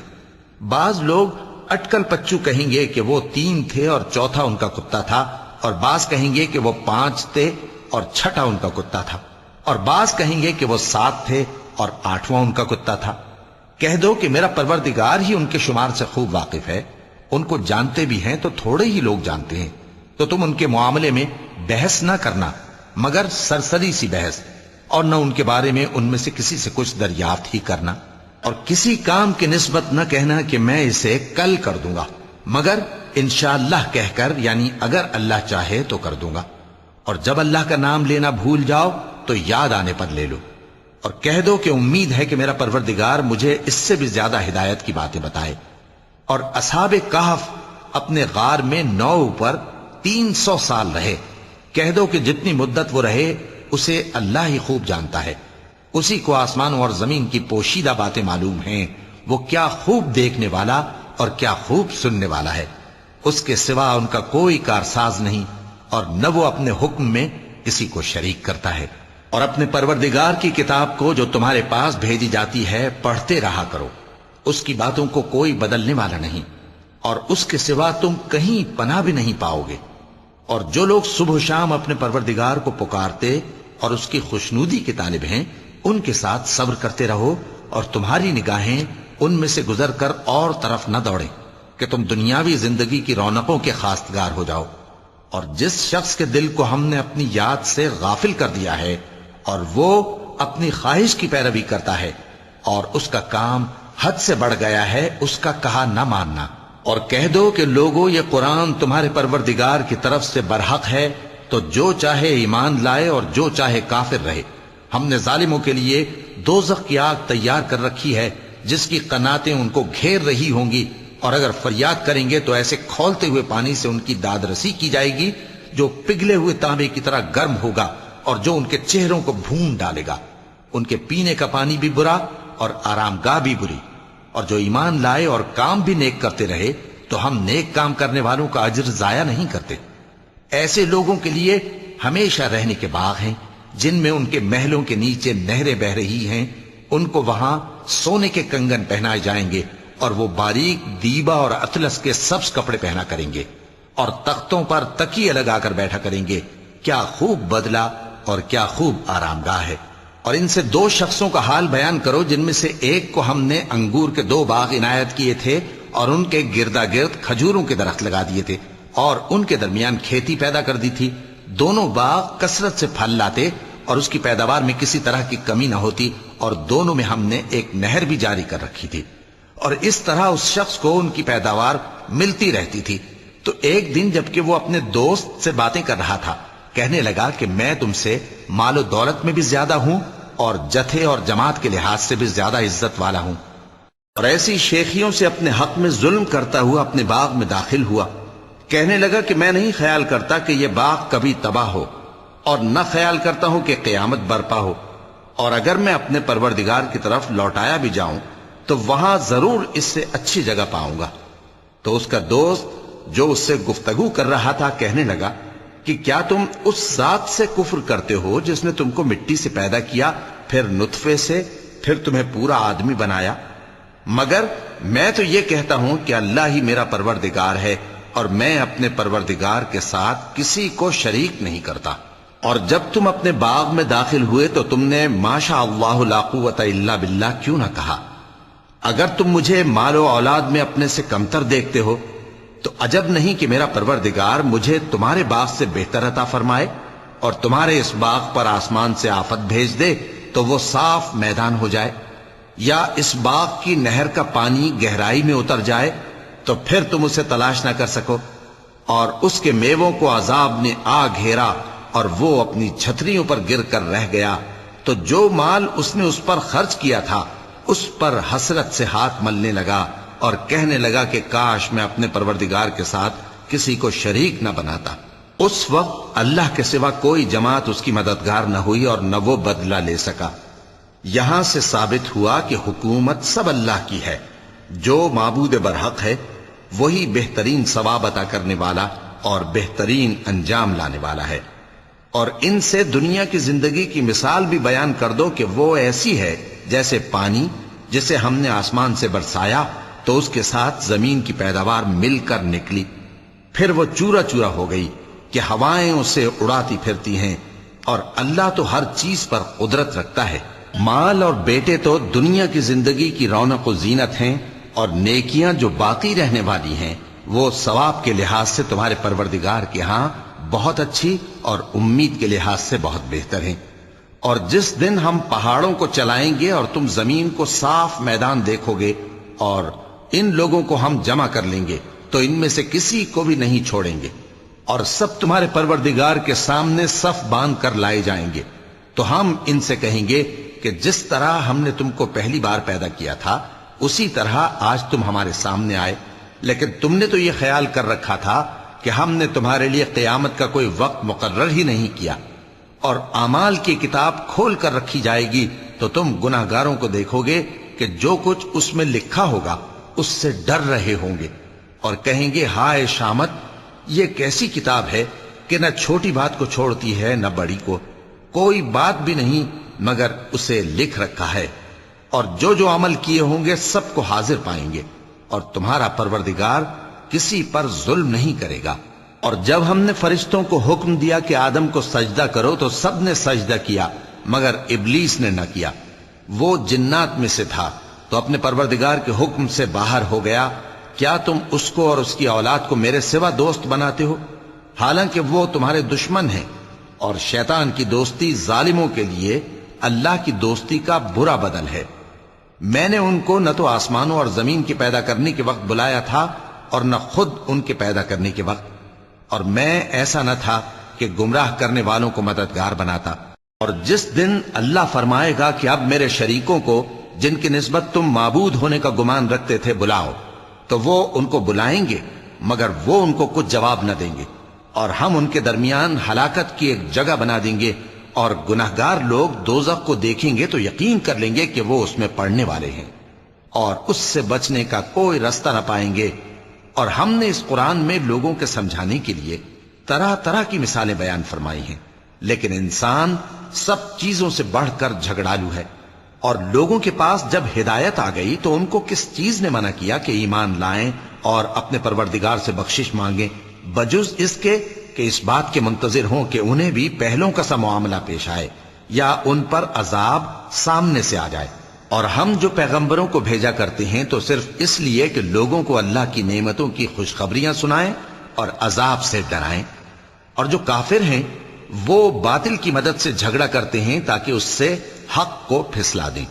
بعض لوگ اٹکل پچو کہیں گے کہ وہ 3 تھے اور چوتھا ان کا کتا تھا، اور بعض کہیں گے کہ وہ 5 تھے اور چھٹا ان کا کتا تھا، اور بعض کہیں گے کہ وہ 7 تھے اور 8واں ان کا کتا تھا۔ کہہ دو کہ میرا پروردگار ہی ان کے شمار سے خوب واقف ہے، ان کو جانتے بھی ہیں تو تھوڑے ہی لوگ جانتے ہیں۔ تو تم ان کے معاملے میں بحث نہ کرنا مگر سرسری سی بحث، اور نہ ان کے بارے میں ان میں سے کسی سے کچھ دریافت ہی کرنا، اور کسی کام کی نسبت نہ کہنا کہ میں اسے کل کر دوں گا، مگر انشاءاللہ کہہ کر، یعنی اگر اللہ چاہے تو کر دوں گا۔ اور جب اللہ کا نام لینا بھول جاؤ تو یاد آنے پر لے لو، اور کہہ دو کہ امید ہے کہ میرا پروردگار مجھے اس سے بھی زیادہ ہدایت کی باتیں بتائے۔ اور اصحاب کہف اپنے غار میں 9 پر 300 سال رہے۔ کہہ دو کہ جتنی مدت وہ رہے اسے اللہ ہی خوب جانتا ہے، اسی کو آسمانوں اور زمین کی پوشیدہ باتیں معلوم ہیں، وہ کیا خوب دیکھنے والا اور کیا خوب سننے والا ہے۔ اس کے سوا ان کا کوئی کارساز نہیں، اور نہ وہ اپنے حکم میں کسی کو شریک کرتا ہے۔ اور اپنے پروردگار کی کتاب کو جو تمہارے پاس بھیجی جاتی ہے پڑھتے رہا کرو، اس کی باتوں کو کوئی بدلنے والا نہیں، اور اس کے سوا تم کہیں پناہ بھی نہیں پاؤ گے۔ اور جو لوگ صبح و شام اپنے پروردگار کو پکارتے اور اس کی خوشنودی کے طالب ہیں، ان کے ساتھ صبر کرتے رہو، اور تمہاری نگاہیں ان میں سے گزر کر اور طرف نہ دوڑیں کہ تم دنیاوی زندگی کی رونقوں کے خواستگار ہو جاؤ۔ اور جس شخص کے دل کو ہم نے اپنی یاد سے غافل کر دیا ہے اور وہ اپنی خواہش کی پیروی کرتا ہے اور اس کا کام حد سے بڑھ گیا ہے، اس کا کہا نہ ماننا۔ اور کہہ دو کہ لوگو یہ قرآن تمہارے پروردگار کی طرف سے برحق ہے، تو جو چاہے ایمان لائے اور جو چاہے کافر رہے۔ ہم نے ظالموں کے لیے دوزخ کی آگ تیار کر رکھی ہے جس کی قناتیں ان کو گھیر رہی ہوں گی، اور اگر فریاد کریں گے تو ایسے کھولتے ہوئے پانی سے ان کی داد رسی کی جائے گی جو پگھلے ہوئے تانبے کی طرح گرم ہوگا اور جو ان کے چہروں کو بھون ڈالے گا۔ ان کے پینے کا پانی بھی برا اور آرام گاہ بھی بری۔ اور جو ایمان لائے اور کام بھی نیک کرتے رہے تو ہم نیک کام کرنے والوں کا اجر ضائع نہیں کرتے۔ ایسے لوگوں کے لیے ہمیشہ رہنے کے باغ ہیں جن میں ان کے محلوں کے نیچے نہریں بہ رہی ہیں، ان کو وہاں سونے کے کنگن پہنائے جائیں گے، اور وہ باریک دیبا اور اطلس کے سبز کپڑے پہنا کریں گے، اور تختوں پر تکیے لگا کر بیٹھا کریں گے۔ کیا خوب بدلہ اور کیا خوب آرام گاہ ہے۔ اور ان سے 2 شخصوں کا حال بیان کرو جن میں سے ایک کو ہم نے انگور کے 2 باغ عنایت کیے تھے اور ان کے گردا گرد کھجوروں کے درخت لگا دیے تھے اور ان کے درمیان کھیتی پیدا کر دی تھی۔ دونوں باغ کثرت سے پھل لاتے اور اس کی پیداوار میں کسی طرح کی کمی نہ ہوتی، اور دونوں میں ہم نے ایک نہر بھی جاری کر رکھی تھی، اور اس طرح اس شخص کو ان کی پیداوار ملتی رہتی تھی۔ تو ایک دن جبکہ وہ اپنے دوست سے باتیں کر رہا تھا، کہنے لگا کہ میں تم سے مال و دولت میں بھی زیادہ ہوں اور جتھے اور جماعت کے لحاظ سے بھی زیادہ عزت والا ہوں، اور ایسی شیخیوں سے اپنے حق میں ظلم کرتا ہوا اپنے باغ میں داخل ہوا۔ کہنے لگا کہ میں نہیں خیال کرتا کہ یہ باغ کبھی تباہ ہو، اور نہ خیال کرتا ہوں کہ قیامت برپا ہو، اور اگر میں اپنے پروردگار کی طرف لوٹایا بھی جاؤں تو وہاں ضرور اس سے اچھی جگہ پاؤں گا۔ تو اس کا دوست جو اس سے گفتگو کر رہا تھا کہنے لگا کہ کیا تم اس ذات سے کفر کرتے ہو جس نے تم کو مٹی سے پیدا کیا، پھر نطفے سے، پھر تمہیں پورا آدمی بنایا؟ مگر میں تو یہ کہتا ہوں کہ اللہ ہی میرا پروردگار ہے، اور میں اپنے پروردگار کے ساتھ کسی کو شریک نہیں کرتا۔ اور جب تم اپنے باغ میں داخل ہوئے تو تم نے ماشاء اللہ لا قوت الا باللہ کیوں نہ کہا؟ اگر تم مجھے مال و اولاد میں اپنے سے کمتر دیکھتے ہو تو عجب نہیں کہ میرا پروردگار مجھے تمہارے باغ سے بہتر عطا فرمائے، اور تمہارے اس باغ پر آسمان سے آفت بھیج دے تو وہ صاف میدان ہو جائے، یا اس باغ کی نہر کا پانی گہرائی میں اتر جائے تو پھر تم اسے تلاش نہ کر سکو، اور اس کے میووں کو عذاب نے آ گھیرا اور وہ اپنی چھتریوں پر گر کر رہ گیا، تو جو مال اس نے اس پر خرچ کیا تھا اس پر حسرت سے ہاتھ ملنے لگا اور کہنے لگا کہ کاش میں اپنے پروردگار کے ساتھ کسی کو شریک نہ بناتا۔ اس وقت اللہ کے سوا کوئی جماعت اس کی مددگار نہ ہوئی اور نہ وہ بدلہ لے سکا۔ یہاں سے ثابت ہوا کہ حکومت سب اللہ کی ہے، جو معبود برحق ہے وہی بہترین ثواب عطا کرنے والا اور بہترین انجام لانے والا ہے۔ اور ان سے دنیا کی زندگی کی مثال بھی بیان کر دو کہ وہ ایسی ہے جیسے پانی جسے ہم نے آسمان سے برسایا تو اس کے ساتھ زمین کی پیداوار مل کر نکلی، پھر وہ چورا چورا ہو گئی کہ ہوائیں اسے اڑاتی پھرتی ہیں، اور اللہ تو ہر چیز پر قدرت رکھتا ہے۔ مال اور بیٹے تو دنیا کی زندگی کی رونق و زینت ہیں، اور نیکیاں جو باقی رہنے والی ہیں وہ ثواب کے لحاظ سے تمہارے پروردگار کے ہاں بہت اچھی اور امید کے لحاظ سے بہت بہتر ہیں۔ اور جس دن ہم پہاڑوں کو چلائیں گے اور تم زمین کو صاف میدان دیکھو گے، اور ان لوگوں کو ہم جمع کر لیں گے تو ان میں سے کسی کو بھی نہیں چھوڑیں گے، اور سب تمہارے پروردگار کے سامنے صف باندھ کر لائے جائیں گے، تو ہم ان سے کہیں گے کہ جس طرح ہم نے تم کو پہلی بار پیدا کیا تھا اسی طرح آج تم ہمارے سامنے آئے، لیکن تم نے تو یہ خیال کر رکھا تھا کہ ہم نے تمہارے لیے قیامت کا کوئی وقت مقرر ہی نہیں کیا، اور اعمال کی کتاب کھول کر رکھی جائے گی تو تم گناہگاروں کو دیکھو گے کہ جو کچھ اس میں لکھا ہوگا اس سے ڈر رہے ہوں گے، اور کہیں گے ہائے شامت، یہ کیسی کتاب ہے کہ نہ چھوٹی بات کو چھوڑتی ہے نہ بڑی کو، کوئی بات بھی نہیں مگر اسے لکھ رکھا ہے، اور جو جو عمل کیے ہوں گے سب کو حاضر پائیں گے، اور تمہارا پروردگار کسی پر ظلم نہیں کرے گا۔ اور جب ہم نے فرشتوں کو حکم دیا کہ آدم کو سجدہ کرو تو سب نے سجدہ کیا مگر ابلیس نے نہ کیا، وہ جنات میں سے تھا تو اپنے پروردگار کے حکم سے باہر ہو گیا۔ کیا تم اس کو اور اس کی اولاد کو میرے سوا دوست بناتے ہو، حالانکہ وہ تمہارے دشمن ہیں، اور شیطان کی دوستی ظالموں کے لیے اللہ کی دوستی کا برا بدل ہے۔ میں نے ان کو نہ تو آسمانوں اور زمین کے پیدا کرنے کے وقت بلایا تھا اور نہ خود ان کے پیدا کرنے کے وقت، اور میں ایسا نہ تھا کہ گمراہ کرنے والوں کو مددگار بناتا۔ اور جس دن اللہ فرمائے گا کہ اب میرے شریکوں کو جن کی نسبت تم معبود ہونے کا گمان رکھتے تھے بلاؤ، تو وہ ان کو بلائیں گے مگر وہ ان کو کچھ جواب نہ دیں گے، اور ہم ان کے درمیان ہلاکت کی ایک جگہ بنا دیں گے، اور گناہگار لوگ دوزخ کو دیکھیں گے تو یقین کر لیں گے کہ وہ اس میں پڑنے والے ہیں، اور اس سے بچنے کا کوئی رستہ نہ پائیں گے۔ اور ہم نے اس قرآن میں لوگوں کے سمجھانے کے لیے طرح طرح کی مثالیں بیان فرمائی ہیں، لیکن انسان سب چیزوں سے بڑھ کر جھگڑالو ہے، اور لوگوں کے پاس جب ہدایت آ گئی تو ان کو کس چیز نے منع کیا کہ ایمان لائیں اور اپنے پروردگار سے بخشش مانگیں، بجز اس کے کہ اس بات کے منتظر ہوں کہ انہیں بھی پہلوں کا سا معاملہ پیش آئے یا ان پر عذاب سامنے سے آ جائے۔ اور ہم جو پیغمبروں کو بھیجا کرتے ہیں تو صرف اس لیے کہ لوگوں کو اللہ کی نعمتوں کی خوشخبریاں سنائیں اور عذاب سے ڈرائیں، اور جو کافر ہیں وہ باطل کی مدد سے جھگڑا کرتے ہیں تاکہ اس سے حق کو پھسلا دیں،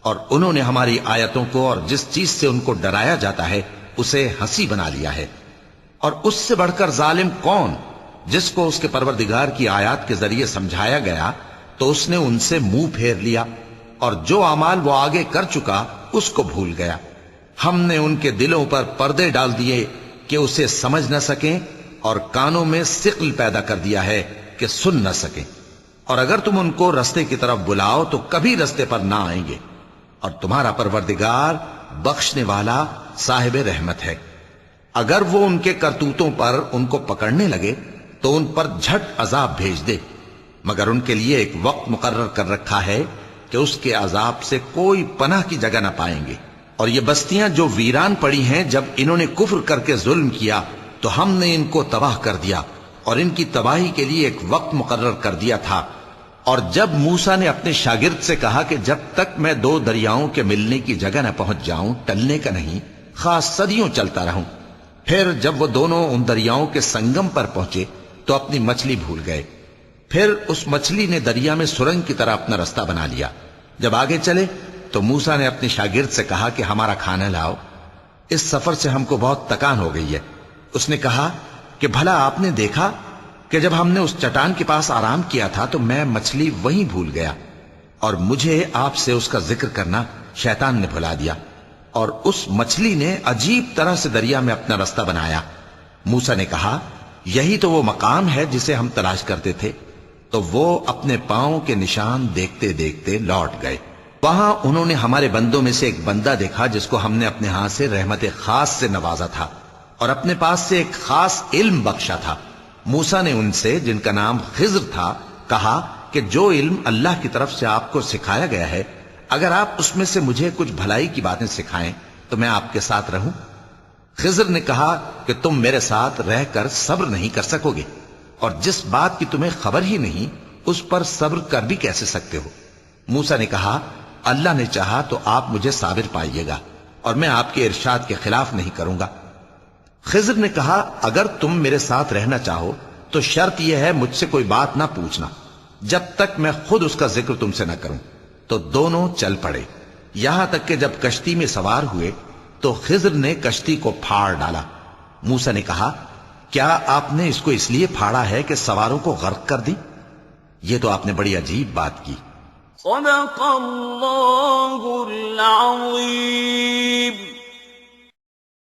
اور انہوں نے ہماری آیتوں کو اور جس چیز سے ان کو ڈرایا جاتا ہے اسے ہنسی بنا لیا ہے۔ اور اس سے بڑھ کر ظالم کون، جس کو اس کے پروردگار کی آیات کے ذریعے سمجھایا گیا تو اس نے ان سے منہ پھیر لیا، اور جو اعمال وہ آگے کر چکا اس کو بھول گیا۔ ہم نے ان کے دلوں پر پردے ڈال دیے کہ اسے سمجھ نہ سکیں، اور کانوں میں ثقل پیدا کر دیا ہے کہ سن نہ سکیں، اور اگر تم ان کو رستے کی طرف بلاؤ تو کبھی رستے پر نہ آئیں گے، اور تمہارا پروردگار بخشنے والا صاحب رحمت ہے۔ اگر وہ ان کے کرتوتوں پر ان کو پکڑنے لگے تو ان پر جھٹ عذاب بھیج دے، مگر ان کے لیے ایک وقت مقرر کر رکھا ہے کہ اس کے عذاب سے کوئی پناہ کی جگہ نہ پائیں گے۔ اور یہ بستیاں جو ویران پڑی ہیں، جب انہوں نے کفر کر کے ظلم کیا تو ہم نے ان کو تباہ کر دیا اور ان کی تباہی کے لیے ایک وقت مقرر کر دیا تھا۔ اور جب موسیٰ نے اپنے شاگرد سے کہا کہ جب تک میں دو دریاؤں کے ملنے کی جگہ نہ پہنچ جاؤں ٹلنے کا نہیں، خاص صدیوں چلتا رہوں، پھر جب وہ دونوں ان دریاؤں کے سنگم پر پہنچے تو اپنی مچھلی بھول گئے۔ پھر اس مچھلی نے دریا میں سرنگ کی طرح اپنا رستہ بنا لیا۔ جب آگے چلے تو موسیٰ نے اپنے شاگرد سے کہا کہ ہمارا کھانا لاؤ، اس سفر سے ہم کو بہت تکان ہو گئی ہے۔ اس نے کہا کہ بھلا آپ نے دیکھا کہ جب ہم نے اس چٹان کے پاس آرام کیا تھا تو میں مچھلی وہیں بھول گیا، اور مجھے آپ سے اس کا ذکر کرنا شیطان نے بھلا دیا، اور اس مچھلی نے عجیب طرح سے دریا میں اپنا رستہ بنایا۔ موسیٰ نے کہا یہی تو وہ مقام ہے جسے ہم تلاش کرتے تھے۔ تو وہ اپنے پاؤں کے نشان دیکھتے دیکھتے لوٹ گئے۔ وہاں انہوں نے ہمارے بندوں میں سے ایک بندہ دیکھا جس کو ہم نے اپنے ہاتھ سے رحمت خاص سے نوازا تھا اور اپنے پاس سے ایک خاص علم بخشا تھا۔ موسیٰ نے ان سے، جن کا نام خضر تھا، کہا کہ جو علم اللہ کی طرف سے آپ کو سکھایا گیا ہے، اگر آپ اس میں سے مجھے کچھ بھلائی کی باتیں سکھائیں تو میں آپ کے ساتھ رہوں۔ خضر نے کہا کہ تم میرے ساتھ رہ کر صبر نہیں کر سکو گے، اور جس بات کی تمہیں خبر ہی نہیں اس پر صبر کر بھی کیسے سکتے ہو؟ موسیٰ نے کہا اللہ نے چاہا تو آپ مجھے صابر پائیے گا، اور میں آپ کے ارشاد کے خلاف نہیں کروں گا۔ خضر نے کہا اگر تم میرے ساتھ رہنا چاہو تو شرط یہ ہے مجھ سے کوئی بات نہ پوچھنا جب تک میں خود اس کا ذکر تم سے نہ کروں۔ تو دونوں چل پڑے، یہاں تک کہ جب کشتی میں سوار ہوئے تو خضر نے کشتی کو پھاڑ ڈالا۔ موسیٰ نے کہا کیا آپ نے اس کو اس لیے پھاڑا ہے کہ سواروں کو غرق کر دی؟ یہ تو آپ نے بڑی عجیب بات کی۔ صدق اللہ العظیم۔